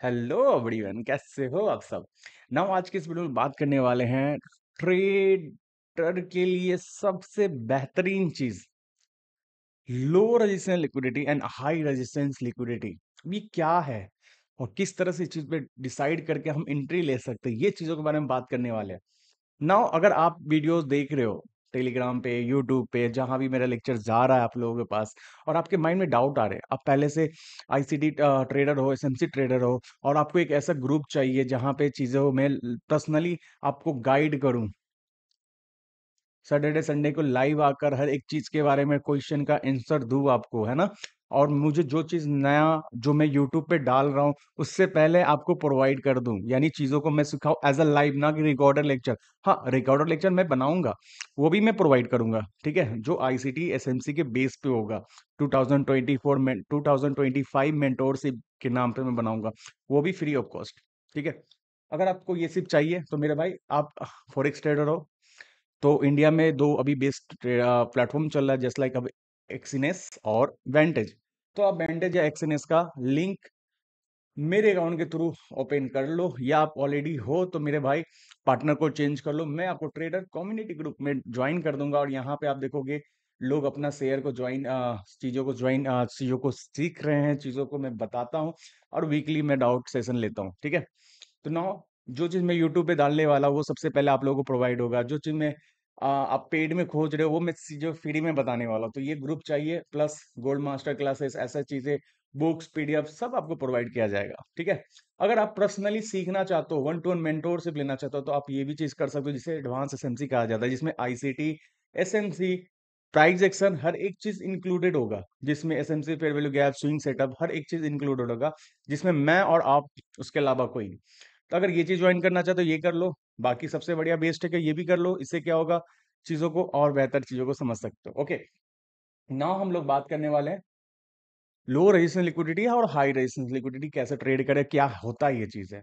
Hello everyone, कैसे हो आप सब। नाउ आज के इस वीडियो में बात करने वाले हैं ट्रेडर के लिए सबसे बेहतरीन चीज, लो resistance liquidity and high resistance liquidity. ये क्या है और किस तरह से इस चीज पे डिसाइड करके हम एंट्री ले सकते हैं, ये चीजों के बारे में बात करने वाले हैं। नाउ अगर आप वीडियोस देख रहे हो टेलीग्राम पे, यूट्यूब पे, जहां भी मेरा लेक्चर जा रहा है आप लोगों के पास, और आपके माइंड में डाउट आ रहे हैं, आप पहले से आईसीटी ट्रेडर हो, एसएमसी ट्रेडर हो, और आपको एक ऐसा ग्रुप चाहिए जहां पे चीजों में पर्सनली आपको गाइड करूं, सैटरडे संडे को लाइव आकर हर एक चीज के बारे में क्वेश्चन का आंसर दूं आपको, है ना। और मुझे जो चीज नया जो मैं यूट्यूब पे डाल रहा हूँ उससे पहले आपको प्रोवाइड कर दूं, यानी चीजों को मैं सिखाऊं एज अ लाइव, ना कि रिकॉर्डर लेक्चर। हाँ, रिकॉर्डर लेक्चर मैं बनाऊंगा, वो भी मैं प्रोवाइड करूंगा, ठीक है, जो आईसीटी एसएमसी के बेस पे होगा। 2024 में 2025 मेंटोरशिप के नाम पे मैं बनाऊंगा, वो भी फ्री ऑफ कॉस्ट, ठीक है। अगर आपको ये सिर्फ चाहिए तो मेरे भाई, आप फॉरेक्स ट्रेडर हो तो इंडिया में दो अभी बेस्ट प्लेटफॉर्म चल रहा है, जस्ट लाइक अब एक्सीनेस और वेंटेज। तो आप वेंटेज या एक्सीनेस का लिंक मेरे अकाउंट के थ्रू ओपन कर लो, या आप ऑलरेडी हो तो मेरे भाई पार्टनर को चेंज कर लो, मैं आपको ट्रेडर कम्युनिटी ग्रुप में ज्वाइन कर दूंगा। और यहाँ पे आप देखोगे लोग अपना शेयर को ज्वाइन, चीज़ों को सीख रहे हैं, चीज़ों को मैं बताता हूँ, और वीकली मैं डाउट सेशन लेता हूँ, ठीक है। तो नाउ जो चीज़ मैं यूट्यूब पे डालने वाला हूँ वो सबसे पहले आप लोगों को प्रोवाइड होगा। जो चीज़ मैं आप पेड में खोज रहे हो वो मैं चीज़ें फ्री में बताने वाला हूँ। तो ये ग्रुप चाहिए, प्लस गोल्ड मास्टर क्लासेस, ऐसा चीज़ें, बुक्स, पीडीएफ सब आपको प्रोवाइड किया जाएगा, ठीक है। अगर आप पर्सनली सीखना चाहते हो, वन टू वन मेंटोरशिप लेना चाहते हो, तो आप ये भी चीज़ कर सकते हो जिसे एडवांस एसएमसी कहा जाता है, जिसमें आईसीटी, एसएमसी, प्राइस एक्शन हर एक चीज इंक्लूडेड होगा, जिसमें SMC, fair value gap, swing setup हर एक चीज इंक्लूडेड होगा, जिसमें मैं और आप, उसके अलावा कोई नहीं। तो अगर ये चीज ज्वाइन करना चाहते हो ये कर लो, बाकी सबसे बढ़िया बेस्ट है कि ये भी कर लो। इससे क्या होगा, चीजों को और बेहतर चीजों को समझ सकते हो। ओके, नाउ हम लोग बात करने वाले हैं लो रेजिस्टेंस लिक्विडिटी और हाई रेजिस्टेंस लिक्विडिटी कैसे ट्रेड करें, क्या होता है ये चीज है।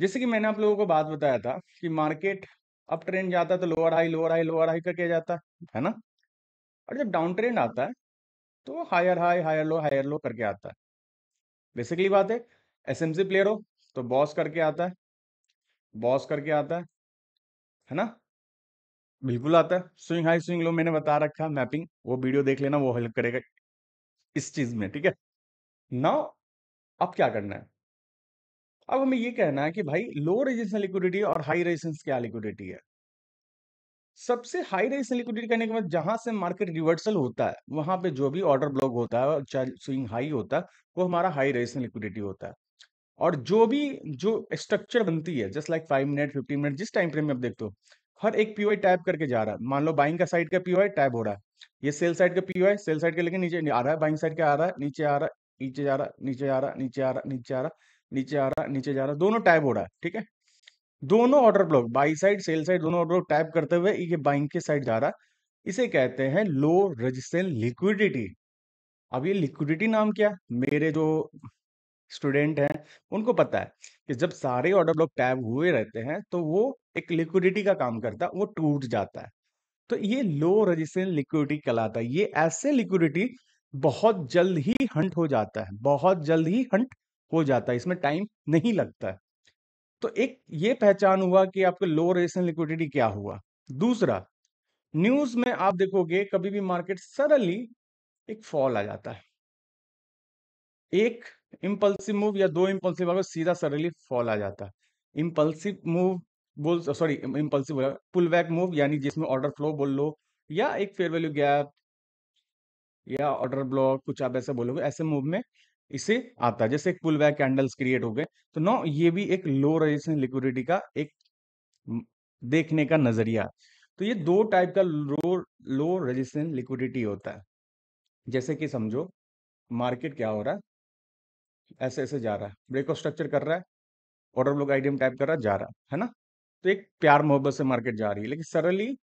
जैसे कि मैंने आप लोगों को बात बताया था कि मार्केट अप ट्रेंड जाता है तो lower high lower high lower high करके जाता है ना। और जब डाउन ट्रेंड आता है तो हायर हाई हायर लो करके आता है। बेसिकली बात है, एसएमसी प्लेयर हो तो बॉस करके आता है, बॉस करके आता है ना। बिल्कुल आता है। स्विंग हाई स्विंग लो मैंने बता रखा, मैपिंग, वो वीडियो देख लेना, वो हेल्प करेगा इस चीज में, ठीक है। नाउ अब क्या करना है, अब हमें ये कहना है कि भाई लो रेजिस्टेंस लिक्विडिटी और हाई रेजिस्टेंस क्या लिक्विडिटी है। सबसे हाई रेजिस्टेंस लिक्विडिटी करने के बाद जहां से मार्केट रिवर्सल होता है वहां पे जो भी ऑर्डर ब्लॉक होता है, चाहे स्विंग हाई होता है, वो हमारा हाई रेजिस्टेंस लिक्विडिटी होता है। और जो भी जो स्ट्रक्चर बनती है, जस्ट लाइक 5 मिनट 15 मिनट, जिस टाइम फ्रेम में आप देखते हो, हर एक पीओआई टैप करके जा रहा है। मान लो बाइंग का साइड का पीओआई टैप हो रहा है, ये सेल साइड का पीओआई, सेल साइड का लेके नीचे आ रहा है, बाइंग साइड का आ रहा है, नीचे आ रहा है, नीचे जा रहा है, नीचे आ रहा है, नीचे आ रहा है, नीचे आ रहा है, नीचे आ रहा है, नीचे जा रहा है, दोनों टैप हो रहा है, ठीक है। दोनों order block, by side sell side, दोनों ऑर्डर ब्लॉक टैप करते हुए ये बाइंग के साइड जा रहा है। इसे कहते हैं लो रेजिस्टेंस लिक्विडिटी। अब ये लिक्विडिटी नाम क्या, मेरे जो स्टूडेंट हैं उनको पता है कि जब सारे ऑर्डर ब्लॉक टैब हुए रहते हैं तो वो एक लिक्विडिटी का काम करता है, वो टूट जाता है। तो ये लो रेजिस्टेंस लिक्विडिटी कहलाता है। ये ऐसे लिक्विडिटी बहुत जल्द ही हंट हो जाता है, बहुत जल्द ही हंट हो जाता है, इसमें टाइम नहीं लगता है। तो एक ये पहचान हुआ कि आपका लो रेजिस्टेंस लिक्विडिटी क्या हुआ। दूसरा, न्यूज में आप देखोगे कभी भी मार्केट सडनली एक फॉल आ जाता है, एक इम्पल्सिव मूव या दो इम्पल्सिव अगर सीधा सडनली फॉल आ जाता है। इम्पल्सिव मूव बोल, sorry, impulsive pull back move, यानी जिसमें ऑर्डर फ्लो बोल लो, या एक फेयर वैल्यू गैप या ऑर्डर ब्लॉक, कुछ आप ऐसे बोलोगे, ऐसे मूव में इसे आता है, जैसे एक पुल बैक कैंडल्स क्रिएट हो गए। तो नो, ये भी एक लो रेजिस्टेंस लिक्विडिटी का एक म, देखने का नजरिया। तो ये दो टाइप का लो लो रेजिस्टेंस लिक्विडिटी होता है। जैसे कि समझो मार्केट क्या हो रहा है, ऐसे ऐसे जा रहा है, ब्रेकआउट स्ट्रक्चर कर रहा है, ऑर्डर ब्लॉक आइडियम टाइप कर रहा है, जा रहा है ना। तो एक प्यार मोहब्बत से मार्केट जा रही है, लेकिन सडनली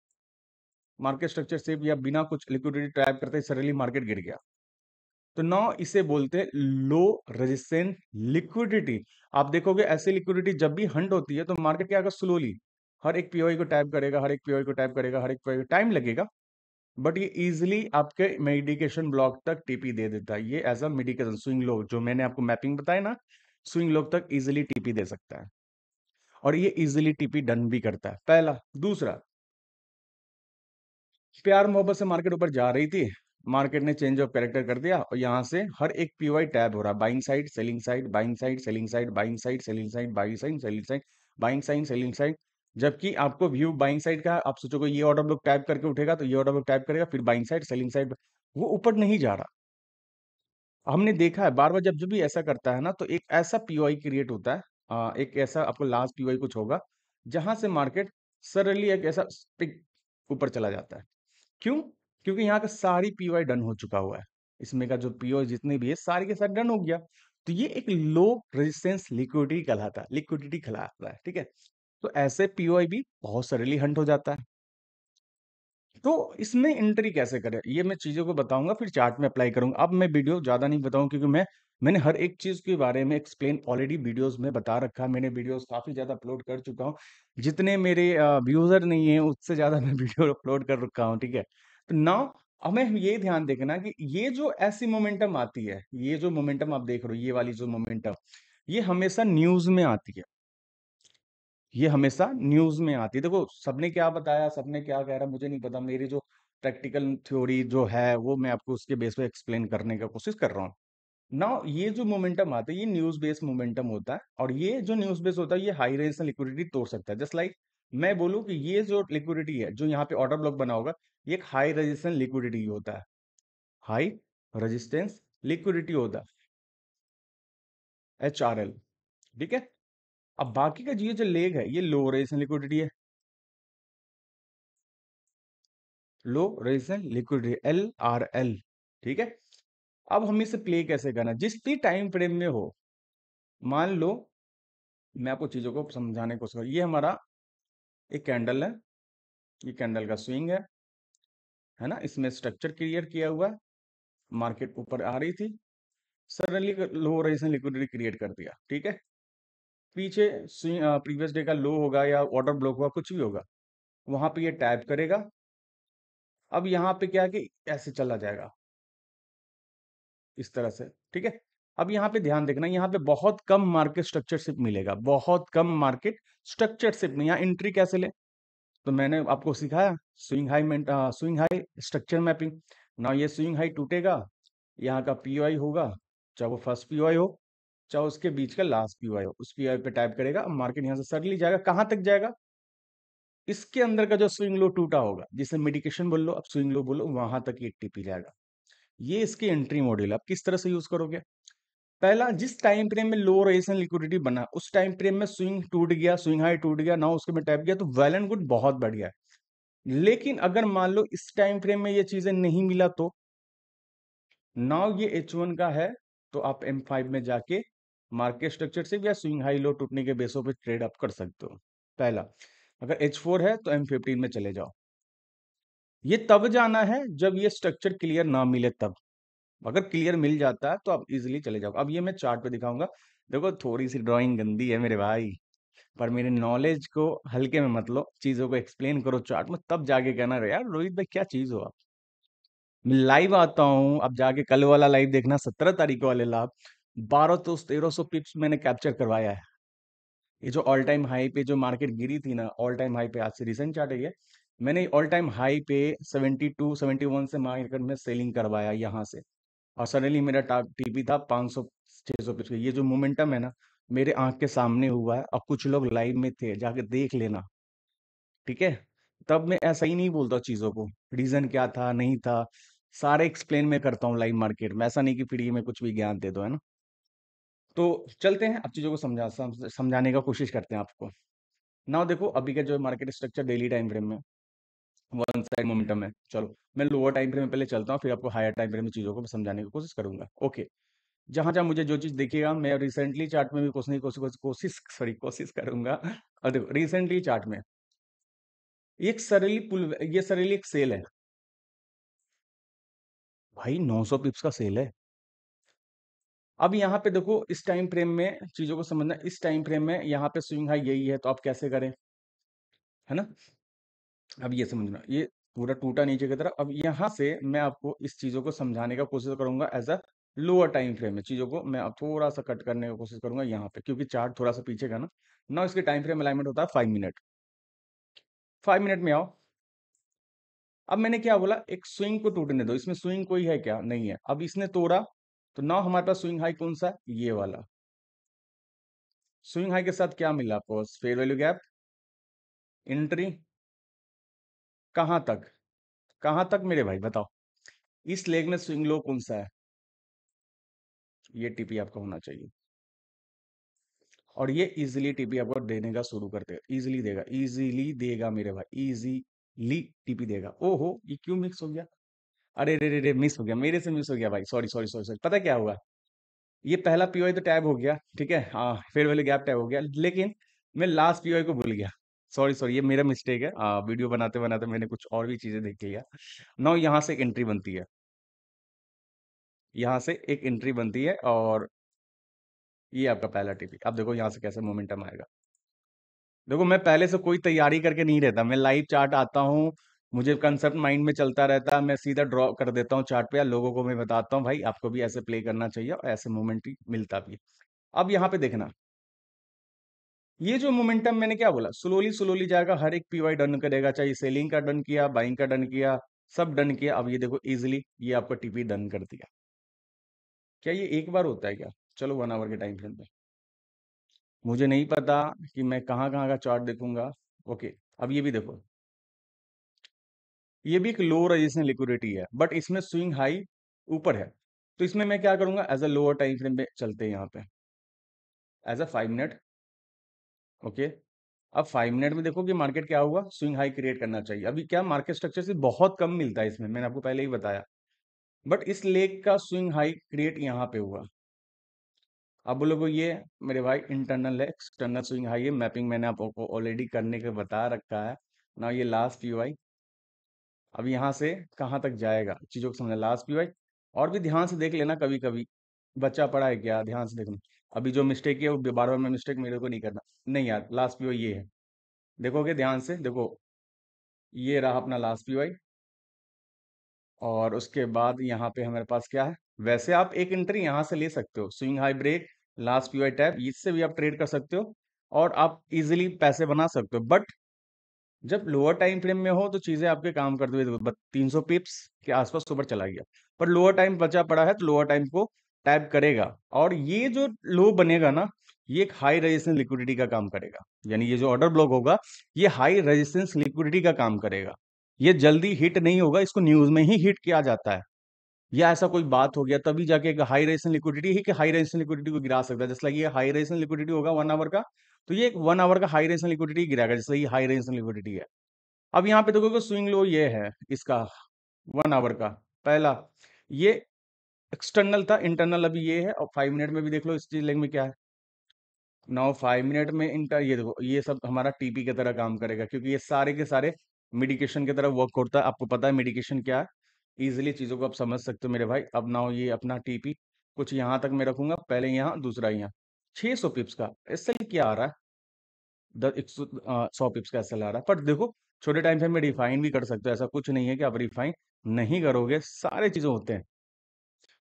मार्केट स्ट्रक्चर से या बिना कुछ लिक्विडिटी टाइप करते सडनली मार्केट गिर गया। तो नाउ इसे बोलते हैं लो रेजिस्टेंस लिक्विडिटी। आप देखोगे ऐसी लिक्विडिटी जब भी हंट होती है तो मार्केट क्या होगा, स्लोली हर एक पीओई को टैप करेगा, हर एक पीओई को टैप करेगा, हर एक पीओई को टाइम लगेगा, बट ये इजिली आपके मेडिकेशन ब्लॉक तक टीपी दे देता है। ये as a medication swing low, जो मैंने आपको मैपिंग बताया ना, स्विंग लो तक इजीली टीपी दे सकता है, और ये इजीली टीपी डन भी करता है, पहला। दूसरा, प्यार मोहब्बत से मार्केट ऊपर जा रही थी, मार्केट ने चेंज ऑफ कैरेक्टर कर दिया, और यहां से हर एक पीवाई टैब हो रहा है, buying side, selling side, buying side, selling side, buying side, selling side, buying side, selling side, buying side, selling side. जबकि आपको व्यू बाइंग साइड का है, आप सोचोगे ये ऑर्डर ब्लॉक टैप करके उठेगा, तो ये ऑर्डर ब्लॉक टैप करेगा, फिर बाइंग साइड, सेलिंग साइड, वो ऊपर नहीं जा रहा। हमने देखा है बार बार, जब जब भी ऐसा करता है ना, तो एक ऐसा पीओआई क्रिएट होता है, एक ऐसा आपको लास्ट पीओआई कुछ होगा, जहां से मार्केट सडनली एक ऐसा पिक ऊपर चला जाता है। क्यों? क्योंकि यहाँ का सारी पीओआई डन हो चुका हुआ है, इसमें का जो पीओआई जितने भी है सारी के साथ डन हो गया। तो ये एक लो रेजिस्टेंस लिक्विडिटी कहलाता है, ठीक है। तो ऐसे पीओआई भी बहुत सडनली हंट हो जाता है। तो इसमें एंट्री कैसे करें, ये मैं चीज़ों को बताऊँगा, फिर चार्ट में अप्लाई करूँगा। अब मैं वीडियो ज़्यादा नहीं बताऊँ, क्योंकि मैंने हर एक चीज़ के बारे में एक्सप्लेन ऑलरेडी वीडियोज़ में बता रखा है। मैंने वीडियोज़ काफ़ी ज़्यादा अपलोड कर चुका हूँ। जितने मेरे व्यूज़र नहीं हैं, उससे ज़्यादा मैं वीडियो अपलोड कर रखा हूँ, ठीक है? तो नाउ हमें ये ध्यान देखना कि ये जो ऐसी मोमेंटम आती है, ये जो मोमेंटम आप देख रहे हो, ये वाली जो मोमेंटम, ये हमेशा न्यूज़ में आती है। ये हमेशा न्यूज़ में आती है। देखो, सबने क्या बताया, सबने क्या कह रहा, मुझे नहीं पता। मेरी जो प्रैक्टिकल थ्योरी जो है, वो मैं आपको उसके बेस पे एक्सप्लेन करने का कोशिश कर रहा हूँ। नाउ ये जो मोमेंटम आता है, ये न्यूज़ बेस्ड मोमेंटम होता है, और ये जो न्यूज़ बेस्ड होता है, ये हाई रेजिस्टेंस लिक्विडिटी तोड़ सकता है। जस्ट लाइक मैं बोलूँ कि ये जो लिक्विडिटी है, जो यहाँ पे ऑर्डर ब्लॉक बना होगा, ये एक हाई रेजिस्टेंस लिक्विडिटी होता है। हाई रेजिस्टेंस लिक्विडिटी होता है, HRL, ठीक है। अब बाकी का ये जो लेग है, ये लो रेजिस्टेंस लिक्विडिटी है, लो रेजिस्टेंस लिक्विडिटी, LRL, ठीक है। अब हम इसे प्ले कैसे करना, जिस भी टाइम फ्रेम में हो, मान लो, मैं आपको चीजों को समझाने की कोशिश करूँ। ये हमारा एक कैंडल है, ये कैंडल का स्विंग है ना, इसमें स्ट्रक्चर क्लियर किया हुआ है, मार्केट ऊपर आ रही थी, सडनली लो रेजिस्टेंस लिक्विडिटी क्रिएट कर दिया, ठीक है। पीछे स्विंग प्रीवियस डे का लो होगा या ऑर्डर ब्लॉक होगा, कुछ भी होगा, वहां पे ये टैप करेगा। अब यहाँ पे क्या है कि ऐसे चला जाएगा इस तरह से, ठीक है। अब यहाँ पे ध्यान देखना, यहाँ पे बहुत कम मार्केट स्ट्रक्चरशिप मिलेगा, बहुत कम मार्केट स्ट्रक्चरशिप में। यहाँ एंट्री कैसे ले, तो मैंने आपको सिखाया, स्विंग हाई स्ट्रक्चर मैपिंग। ना ये स्विंग हाई टूटेगा, यहाँ का पीओआई होगा, चाहे वो फर्स्ट पीओआई हो, चाहे उसके बीच का लास्ट पीओआई हो, उस पीओआई पे टाइप करेगा, अब मार्केट यहाँ से सडनली जाएगा, कहाँ तक जाएगा, इसके अंदर का जो स्विंग लो टूटा होगा, जिसे मेडिकेशन बोल लो, अब स्विंग लो बोलो, वहां तक ये टीपी जाएगा। ये इसकी एंट्री मॉड्यूल है। आप किस तरह से यूज करोगे, पहला, जिस टाइम फ्रेम में लो रेजिस्टेंस लिक्विडिटी बना, उस टाइम फ्रेम में स्विंग टूट गया, स्विंग हाई टूट गया ना, उसके में टैप गया, तो वेल एंड गुड, बहुत बढ़िया है। लेकिन अगर मान लो इस टाइम फ्रेम में ये चीजें नहीं मिला, तो नाउ ये H1 का है, तो आप M5 में जाके मार्केट स्ट्रक्चर से या स्विंग हाई लो टूटने के बेसों पे ट्रेड अप कर सकते हो, पहला। अगर H4 है तो M15 में चले जाओ। ये तब जाना है जब ये स्ट्रक्चर क्लियर ना मिले, तब। अगर क्लियर मिल जाता है तो आप इजीली चले जाओ। अब ये मैं चार्ट पे दिखाऊंगा। देखो, थोड़ी सी ड्राइंग गंदी है मेरे भाई, पर मेरे नॉलेज को हल्के में मत लो, चीजों को एक्सप्लेन करो चार्ट में, तब जाके कहना, "अरे यार रोहित भाई, क्या चीज हो आप।" मैं लाइव आता हूँ, अब जाके कल वाला लाइव देखना, 17 तारीख वाले लाभ, 1200 1300 पिप्स मैंने कैप्चर करवाया है। ये जो ऑल टाइम हाई पे जो मार्केट गिरी थी ना, ऑल टाइम हाई पे, आज से रिसेंट चार्ट है ये, मैंने ऑल टाइम हाई पे 72 71 से मार्केट में सेलिंग करवाया यहाँ से, और सडनली मेरा टीपी था 500 600 पिप्स का। ये जो मोमेंटम है ना, मेरे आंख के सामने हुआ है, और कुछ लोग लाइव में थे, जाके देख लेना, ठीक है। तब मैं ऐसा ही नहीं बोलता चीजों को, रीजन क्या था नहीं था, सारे एक्सप्लेन मैं करता हूँ लाइव मार्केट में, ऐसा नहीं कि फ्री में कुछ भी ज्ञान दे दो, है ना। तो चलते हैं, अब चीजों को समझाने का कोशिश करते हैं आपको। नाउ देखो, अभी का जो market structure daily time frame में वन साइड मोमेंटम है। चलो, मैं लोअर टाइम फ्रेम में पहले चलता हूँ, फिर आपको हायर टाइम फ्रेम में चीजों को समझाने की कोशिश करूंगा, ओके। जहां जहां मुझे जो चीज दिखेगा, मैं रिसेंटली चार्ट में भी कोशिश करूंगा। और देखो, रिसेंटली चार्ट में ये सरेली एक सेल है भाई, 900 पिप्स का सेल है। अब यहाँ पे देखो, इस टाइम फ्रेम में चीजों को समझना, इस टाइम फ्रेम में यहाँ पे स्विंग हाई यही है, तो आप कैसे करें, है ना। अब ये समझना, ये पूरा टूटा नीचे की तरफ। अब यहाँ से मैं आपको इस चीजों को समझाने का कोशिश करूंगा as a lower time frame में चीज़ों को मैं अब थोड़ा सा कट करने की कोशिश करूंगा यहाँ पे, क्योंकि चार्ट थोड़ा सा पीछे का ना इसके टाइम फ्रेम अलाइनमेंट होता है 5 मिनट। 5 मिनट में आओ। अब मैंने क्या बोला, एक स्विंग को टूटने दो, इसमें स्विंग कोई है क्या, नहीं है। अब इसने तोड़ा, तो नाउ हमारे पास स्विंग हाई कौन सा है, ये वाला। स्विंग हाई के साथ क्या मिला आपको, फेयर वैल्यू गैप, एंट्री, कहां तक, कहां तक मेरे भाई बताओ। इस लेग में स्विंग लो कौन सा है, ये टीपी आपका होना चाहिए। और ये इजीली टीपी आपको देने का शुरू कर देगा, इजीली देगा, इजीली देगा मेरे भाई, इजीली टीपी देगा। ओहो, ये क्यों मिक्स हो गया, अरे रे रे रे, मिस हो गया, मेरे से मिस हो गया भाई, सॉरी सॉरी सॉरी सॉरी। पता क्या हुआ, ये पहला पीओआई तो टैब हो गया, ठीक है, हाँ, फेयर वैल्यू गैप टैब हो गया, लेकिन मैं लास्ट पीओआई को भूल गया। सॉरी सॉरी, ये मेरा मिस्टेक है, वीडियो बनाते बनाते मैंने कुछ और भी चीजें देख लिया। नाउ यहाँ से एक एंट्री बनती है, यहाँ से एक एंट्री बनती है, और ये आपका पहला टीपी। अब देखो यहाँ से कैसे मोमेंटम आएगा। देखो मैं पहले से कोई तैयारी करके नहीं रहता, मैं लाइव चार्ट आता हूँ, मुझे कंसेप्ट माइंड में चलता रहता है, मैं सीधा ड्रॉ कर देता हूँ चार्ट पे, या लोगों को मैं बताता हूँ भाई आपको भी ऐसे प्ले करना चाहिए, और ऐसे मोमेंट ही मिलता भी है। अब यहाँ पे देखना, ये जो मोमेंटम मैंने क्या बोला, स्लोली स्लोली जाएगा, हर एक पीवाई डन करेगा, चाहे सेलिंग का डन किया, बाइंग का डन किया, सब डन किया। अब ये देखो इजिली ये आपका टीपी डन कर दिया। क्या ये एक बार होता है क्या, चलो 1 आवर के टाइम फ्रेम पे, मुझे नहीं पता कि मैं कहाँ कहाँ का चार्ट देखूंगा। ओके, अब ये भी देखो, ये भी एक लो रेजिस्टेंस लिक्विडिटी है, बट इसमें स्विंग हाई ऊपर है। तो इसमें मैं क्या करूंगा, as a lower time frame पे चलते हैं यहाँ पे, एज अ 5 मिनट। ओके, अब 5 मिनट में देखो कि मार्केट क्या हुआ, स्विंग हाई क्रिएट करना चाहिए। अभी क्या मार्केट स्ट्रक्चर से बहुत कम मिलता है इसमें, मैंने आपको पहले ही बताया, बट इस लेग का स्विंग हाई क्रिएट यहाँ पे हुआ। अब बोलोगे ये मेरे भाई इंटरनल है, एक्सटर्नल स्विंग हाई है, मैपिंग मैंने आपको ऑलरेडी करने के बता रखा है ना। ये लास्ट पीवाई, अब यहाँ से कहाँ तक जाएगा, चीजों को समझना, लास्ट पीवाई। और भी ध्यान से देख लेना, कभी कभी बच्चा पड़ा है क्या, ध्यान से देखना। अभी जो मिस्टेक है वो बार बार में मिस्टेक मेरे को नहीं करना। नहीं यार, लास्ट पीवाई ये है, देखोगे ध्यान से देखो, ये रहा अपना लास्ट पीवाई। और उसके बाद यहाँ पे हमारे पास क्या है, वैसे आप एक एंट्री यहाँ से ले सकते हो, swing high break, last PY tap, इससे भी आप ट्रेड कर सकते हो, और आप इजीली पैसे बना सकते हो। बट जब लोअर टाइम फ्रेम में हो तो चीजें आपके काम करते हुए देखो, 300 पिप्स के आसपास ऊपर चला गया, पर लोअर टाइम बचा पड़ा है, तो लोअर टाइम को टैप करेगा। और ये जो लो बनेगा ना, ये एक हाई रेजिस्टेंस लिक्विडिटी का काम करेगा, यानी ये जो ऑर्डर ब्लॉक होगा, ये हाई रेजिस्टेंस लिक्विडिटी का काम करेगा। ये जल्दी हिट नहीं होगा, इसको न्यूज में ही हिट किया जाता है, या ऐसा कोई बात हो गया तभी जाके एक हाई रेजिस्टेंस लिक्विडिटी ही कि हाई रेजिस्टेंस लिक्विडिटी को गिरा सकता है। जैसे ये हाई रेजिस्टेंस लिक्विडिटी होगा 1 आवर का, तो ये 1 आवर का हाई रेजिस्टेंस लिक्विडिटी गिराएगा, जैसे ये हाई रेजिस्टेंस लिक्विडिटी है। अब यहाँ पे देखोगे स्विंग लो ये है इसका, 1 आवर का पहला, ये एक्सटर्नल था, इंटरनल अभी ये है। और 5 मिनट में भी देख लो इस चीज लेग में क्या है, नाउ 5 मिनट में इंटर, ये देखो ये सब हमारा टीपी की तरह काम करेगा, क्योंकि ये सारे के सारे मेडिकेशन की तरह वर्क करता है। आपको पता है मेडिकेशन क्या है, इजिली चीजों को आप समझ सकते हो मेरे भाई। अब नाउ ये अपना टीपी कुछ यहाँ तक मैं रखूंगा, पहले यहाँ, दूसरा यहाँ, 600 पिप्स का एसएल क्या आ रहा है, 100 पिप्स का एसएल आ रहा है। पर देखो छोटे टाइम फ्रेम में रिफाइन भी कर सकते हो, ऐसा कुछ नहीं है कि आप रिफाइन नहीं करोगे, सारे चीजें होते हैं।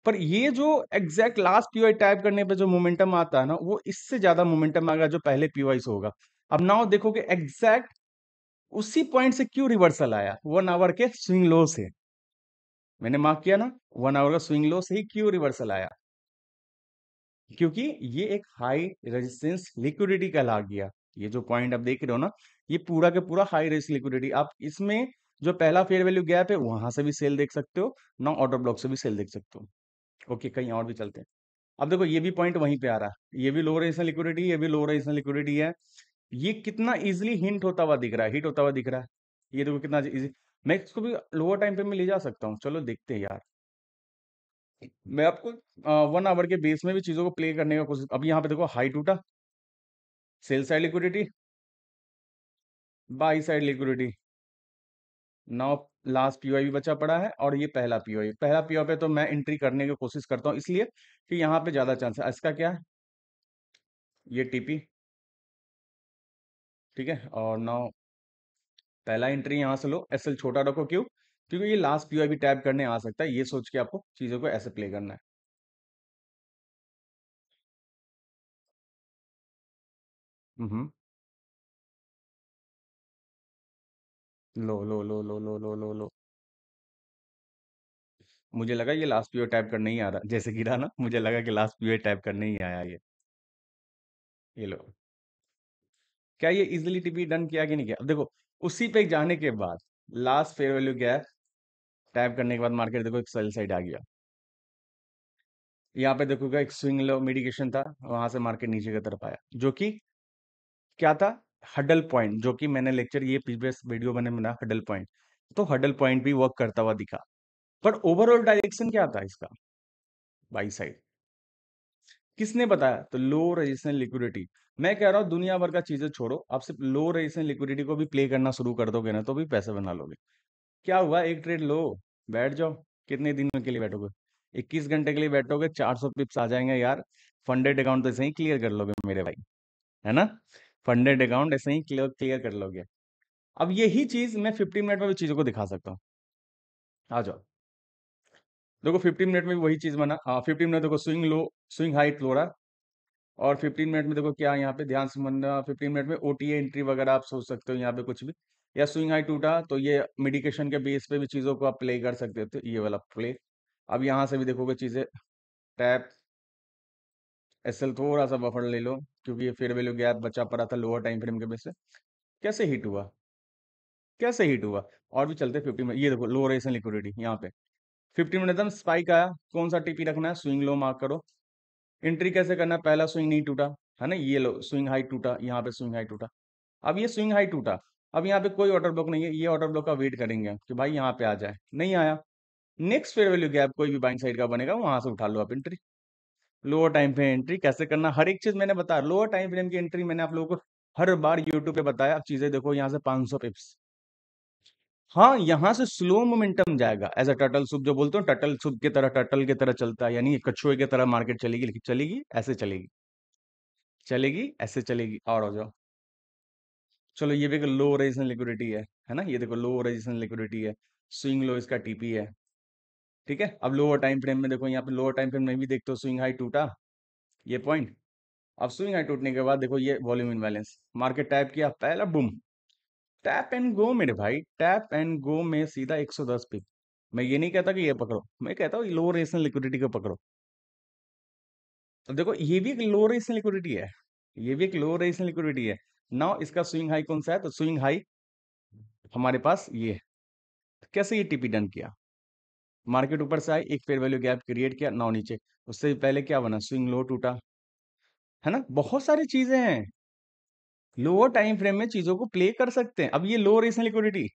पर ये जो एग्जैक्ट लास्ट पीवाई टाइप करने पे जो मोमेंटम आता है ना, वो इससे ज्यादा मोमेंटम आएगा जो पहले पीवाई से होगा। अब नाउ देखोगे एग्जैक्ट उसी पॉइंट से क्यों रिवर्सल आया, 1 आवर के स्विंग लो से, मैंने मार्क किया ना, 1 आवर का स्विंग लो से ही क्यों रिवर्सल आया, क्योंकि ये एक हाई रेजिस्टेंस लिक्विडिटी कहला गया। ये जो पॉइंट आप देख रहे हो ना, ये पूरा के पूरा हाई रेजिस्टेंस लिक्विडिटी। आप इसमें जो पहला फेयर वैल्यू गैप है वहां से भी सेल देख सकते हो, ना ऑर्डर ब्लॉक से भी सेल देख सकते हो। ओके, कहीं और भी चलते हैं। अब देखो ये भी पॉइंट वहीं पे आ रहा है, ये भी लो रेजिस्टेंस लिक्विडिटी, ये भी लो रेजिस्टेंस लिक्विडिटी है। ये कितना इजिली हिंट होता हुआ दिख रहा है, हिट होता हुआ दिख रहा है। ये देखो कितना इजी, मैं इसको भी लोअर टाइम पे में ले जा सकता हूँ, चलो देखते हैं यार। मैं आपको 1 आवर के बेस में भी चीजों को प्ले करने का कोशिश। अब यहाँ पे देखो हाई टूटा, sell side liquidity, by side liquidity, now last POI भी बचा पड़ा है, और ये पहला पीओआई, पहला पीओआई पे तो मैं एंट्री करने की कोशिश करता हूँ, इसलिए कि यहाँ पे ज्यादा चांस है। इसका क्या है, ये टीपी, ठीक है, और नाउ पहला एंट्री यहाँ से लो, एसएल छोटा रखो, क्यों, क्योंकि ये लास्ट पीओआई भी टैप करने आ सकता है, ये सोच के आपको चीजों को ऐसे प्ले करना है। हम्म। लो। मुझे लगा ये लास्ट पीओ टाइप करने ही आ रहा, जैसे गिरा ना मुझे लगा कि लास्ट पीओ टाइप करने ही आया ये लो। क्या ये इजिली टीपी डन किया कि नहीं किया? अब देखो, उसी पे जाने के बाद लास्ट फेयर वैल्यू क्या है, टाइप करने के बाद मार्केट देखो एक सेल साइड आ गया। यहाँ पे देखोगा एक स्विंग लो मिडिकेशन था, वहां से मार्केट नीचे की तरफ आया, जो कि क्या था, हडल पॉइंट, जो कि मैंने लेक्चर ये प्रीवियस वीडियो मैंने बना हडल पॉइंट, तो हडल पॉइंट भी वर्क करता हुआ दिखा। पर ओवरऑल डायरेक्शन क्या था इसका, बाई साइड, किसने बताया? तो लो रेजिस्टेंस लिक्विडिटी। मैं कह रहा हूँ दुनिया भर का चीजें छोड़ो, आप सिर्फ लो रेजिस्टेंस लिक्विडिटी को भी प्ले करना शुरू कर दोगे ना, तो भी पैसे बना लोगे। क्या हुआ, एक ट्रेड लो, बैठ जाओ। कितने दिनों के लिए बैठोगे? 21 घंटे के लिए बैठोगे, 400 पिप्स आ जाएंगे यार। फंडेड अकाउंट तो ऐसे ही क्लियर कर लोगे मेरे भाई, है ना? फंडेड अकाउंट ऐसे ही क्लियर क्लियर कर लोगे। अब यही चीज मैं 15 मिनट में भी चीजों को दिखा सकता हूँ। आ जाओ, देखो 15 मिनट में भी वही चीज बना। हाँ, 15 मिनट देखो, स्विंग लो, स्विंग हाइट लो रहा। और 15 मिनट में देखो क्या, यहाँ पे ध्यान से समझना, 15 मिनट में ओटीए एंट्री वगैरह आप सोच सकते हो यहाँ पे कुछ भी। या स्विंग हाई टूटा तो ये मेडिकेशन के बेस पे भी चीजों को आप प्ले कर सकते हो, तो ये वाला प्ले। अब यहाँ से भी देखोगे चीजें, टैप, एसएल थोड़ा सा बफर ले लो, क्योंकि ये फेयर वैल्यू गैप बचा पड़ा था लोअर टाइम फ्रेम के बेस से। कैसे हिट हुआ, कैसे हिट हुआ? और भी चलते 15 मिनट, ये देखो लो रेसन लिक्विडिटी यहाँ पे 15 मिनट एकदम स्पाइक आया। कौन सा टीपी रखना है, स्विंग लो मार्क करो। एंट्री कैसे करना है, पहला स्विंग नहीं टूटा, है ना, ये लो स्विंग हाई टूटा, यहाँ पे स्विंग हाई टूटा। अब ये स्विंग हाई टूटा, अब यहाँ पे कोई ऑर्डर ब्लॉक नहीं है, ये ऑर्डर ब्लॉक का वेट करेंगे कि भाई यहाँ पे आ जाए, नहीं आया। नेक्स्ट फेयर वैल्यू गैप कोई भी बाइंग साइड का बनेगा, वहां से उठा लो आप entry. Lower time frame entry कैसे करना, हर एक चीज मैंने बताया। लोअर टाइम फ्रेम की एंट्री मैंने आप लोगों को हर बार यूट्यूब पे बताया। अब चीजें देखो, यहाँ से 500 पिप्स, हाँ यहाँ से स्लो मोमेंटम जाएगा, एज अ टर्टल सूप, जो बोलते हो टर्टल सूप की तरह, टर्टल की तरह चलता है, यानी कछुए की तरह मार्केट चलेगी, लेकिन चलेगी ऐसे चलेगी, चलेगी ऐसे चलेगी। और हो जाओ, चलो ये भी एक लो रेजिस्टेंस लिक्विडिटी है ना, ये देखो लो रेजिस्टेंस लिक्विडिटी है, स्विंग लो इसका टीपी है। ठीक है, अब लोअर टाइम फ्रेम में देखो, यहाँ पे लोअर टाइम फ्रेम में भी देखते हो स्विंग हाई टूटा, ये पॉइंट। अब स्विंग हाई टूटने के बाद देखो ये वॉल्यूम इनबैलेंस, मार्केट टैप किया, पहला बूम, टैप एंड गो मेरे भाई, टैप एंड गो में सीधा 110 पिप। मैं ये नहीं कहता कि ये पकड़ो, मैं कहता हूँ लो रेजिस्टेंस लिक्विडिटी को पकड़ो। तो देखो ये भी एक लो रेजिस्टेंस लिक्विडिटी है, ये भी एक लो रेजिस्टेंस लिक्विडिटी है। नाउ इसका स्विंग हाई कौन सा है, तो स्विंग हाई हमारे पास ये है। कैसे ये टीपी डन किया, मार्केट ऊपर से आई, एक फेयर वैल्यू गैप क्रिएट किया, नाउ नीचे। उससे पहले क्या बना, स्विंग लो टूटा, है ना, बहुत सारी चीजें हैं। लोअर टाइम फ्रेम में चीजों को प्ले कर सकते हैं। अब ये लो resistance liquidity,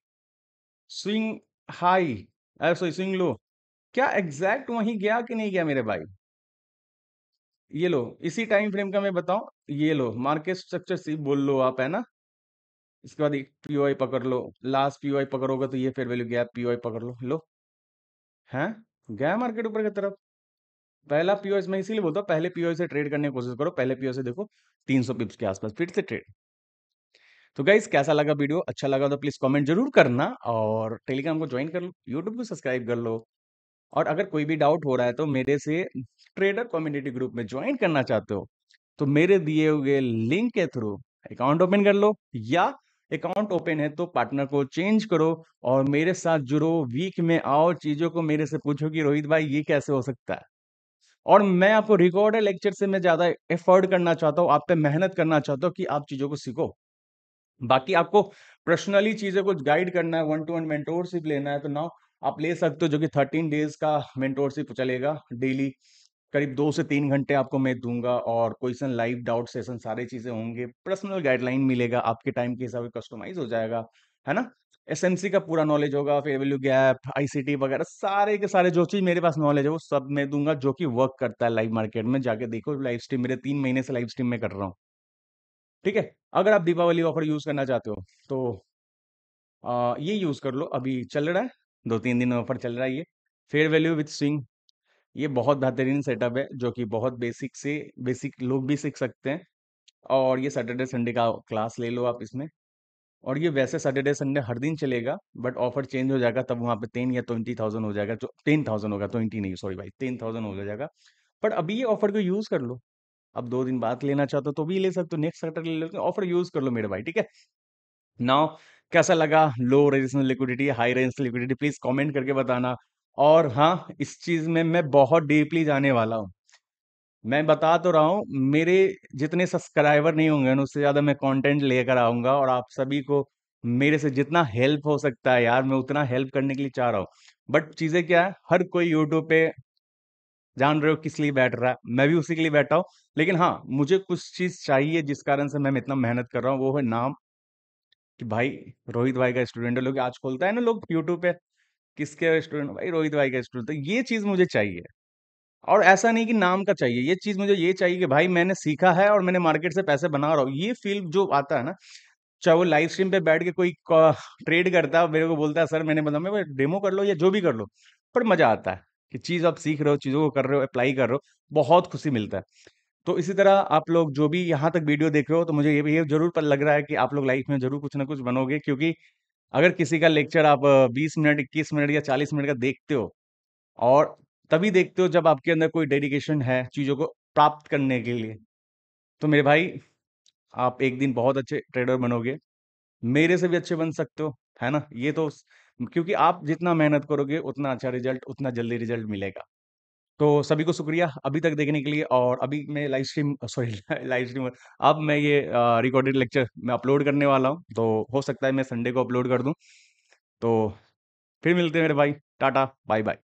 swing high, sorry swing low, क्या एग्जैक्ट वहीं गया कि नहीं गया मेरे भाई? ये लो, इसी टाइम फ्रेम का मैं बताऊं, ये लो मार्केट स्ट्रक्चर सी बोल लो आप, है ना। इसके बाद एक पीओआई पकड़ लो, लास्ट पीओआई पकड़ोगे तो ये फेयर वैल्यू गैप पीओआई पकड़ लो हैं, गया मार्केट ऊपर की तरफ। पहला पीओएस मैं इसीलिए बोलता हूँ, पहले पीओएस से ट्रेड करने की कोशिश करो, पहले पीओएस से देखो 300 पिप्स के आसपास, फिर से ट्रेड। तो गाइस कैसा लगा वीडियो, अच्छा लगा तो प्लीज कमेंट जरूर करना, और टेलीग्राम को ज्वाइन कर लो, यूट्यूब को सब्सक्राइब कर लो। और अगर कोई भी डाउट हो रहा है तो मेरे से ट्रेडर कम्युनिटी ग्रुप में ज्वाइन करना चाहते हो, तो मेरे दिए हुए लिंक के थ्रू अकाउंट ओपन कर लो, या अकाउंट ओपन है तो पार्टनर को चेंज करो, और मेरे साथ जुड़ो, वीक में आओ, चीजों को मेरे से पूछो कि रोहित भाई ये कैसे हो सकता है। और मैं आपको रिकॉर्डेड लेक्चर से मैं ज्यादा एफर्ट करना चाहता हूँ, आप पे मेहनत करना चाहता हूँ कि आप चीजों को सीखो। बाकी आपको पर्सनली चीजें को गाइड करना है, 1-to-1 मेंटोरशिप लेना है, तो नाउ आप ले सकते हो, जो कि 13 डेज का मेंटोरशिप चलेगा डेली। करीब 2 से 3 घंटे आपको मैं दूंगा, और क्वेश्चन लाइव डाउट सेशन सारी चीजें होंगे, पर्सनल गाइडलाइन मिलेगा, आपके टाइम के हिसाब से कस्टमाइज हो जाएगा, है ना। एसएमसी का पूरा नॉलेज होगा, फेयर वैल्यू गैप, आईसीटी वगैरह सारे के सारे जो चीज मेरे पास नॉलेज है वो सब मैं दूंगा, जो कि वर्क करता है लाइव मार्केट में। जाके देखो लाइव स्ट्रीम, मेरे 3 महीने से लाइव स्ट्रीम में कर रहा हूँ। ठीक है, अगर आप दीपावली ऑफर यूज करना चाहते हो तो ये यूज कर लो, अभी चल रहा है, 2-3 दिन ऑफर चल रहा है ये, फेयर वैल्यू विथ स्विंग। ये बहुत बेहतरीन सेटअप है, जो कि बहुत बेसिक से बेसिक लोग भी सीख सकते हैं। और ये सैटरडे संडे का क्लास ले लो आप इसमें। और ये वैसे सैटरडे संडे हर दिन चलेगा, बट ऑफर चेंज हो जाएगा, तब वहां पे 10 या 20 थाउजेंड हो जाएगा, जो 10,000 होगा, 20 नहीं, सॉरी भाई, 10,000 हो जाएगा। बट अभी ये ऑफर को यूज कर लो, अब 2 दिन बाद लेना चाहते हो तो भी ले सकते हो, नेक्स्ट सैटरडे ले लो, ऑफर यूज कर लो मेरे भाई, ठीक है। नाउ कैसा लगा लो resistance liquidity, high resistance liquidity, please comment करके बताना। और हाँ, इस चीज में मैं बहुत डीपली जाने वाला हूँ। मैं बता तो रहा हूँ, मेरे जितने सब्सक्राइबर नहीं होंगे ना, उससे ज्यादा मैं कंटेंट लेकर आऊंगा, और आप सभी को मेरे से जितना हेल्प हो सकता है यार, मैं उतना हेल्प करने के लिए चाह रहा हूँ। बट चीजें क्या है, हर कोई यूट्यूब पे जान रहे हो किस लिए बैठ रहा है, मैं भी उसी के लिए बैठा हूँ। लेकिन हाँ, मुझे कुछ चीज चाहिए जिस कारण से मैं इतना मेहनत कर रहा हूँ, वो है नाम, कि भाई रोहित भाई का स्टूडेंट है। लोग आज खोलता है ना लोग यूट्यूब पे, किसके स्टूडेंट, भाई रोहित भाई का स्टूडेंट, तो ये चीज मुझे चाहिए। और ऐसा नहीं कि नाम का चाहिए, ये चीज मुझे ये चाहिए कि भाई मैंने सीखा है और मैंने मार्केट से पैसे बना रहा हूँ, ये फील जो आता है ना। चाहे वो लाइव स्ट्रीम पे बैठ के कोई ट्रेड करता है और मेरे को बोलता है सर मैंने बता, मैं डेमो कर लो या जो भी कर लो, पर मजा आता है कि चीज आप सीख रहे हो, चीजों को कर रहे हो, अप्लाई कर रहे हो, बहुत खुशी मिलता है। तो इसी तरह आप लोग जो भी यहाँ तक वीडियो देख रहे हो, तो मुझे ये जरूर पर लग रहा है कि आप लोग लाइफ में जरूर कुछ ना कुछ बनोगे, क्योंकि अगर किसी का लेक्चर आप 20 मिनट, 21 मिनट या 40 मिनट का देखते हो, और तभी देखते हो जब आपके अंदर कोई डेडिकेशन है चीजों को प्राप्त करने के लिए, तो मेरे भाई आप एक दिन बहुत अच्छे ट्रेडर बनोगे, मेरे से भी अच्छे बन सकते हो, है ना। ये तो क्योंकि आप जितना मेहनत करोगे उतना अच्छा रिजल्ट, उतना जल्दी रिजल्ट मिलेगा। तो सभी को शुक्रिया अभी तक देखने के लिए। और अभी मैं live stream, sorry live stream, अब मैं ये रिकॉर्डेड लेक्चर मैं अपलोड करने वाला हूँ, तो हो सकता है मैं संडे को अपलोड कर दूं। तो फिर मिलते हैं मेरे भाई, टाटा बाय बाय।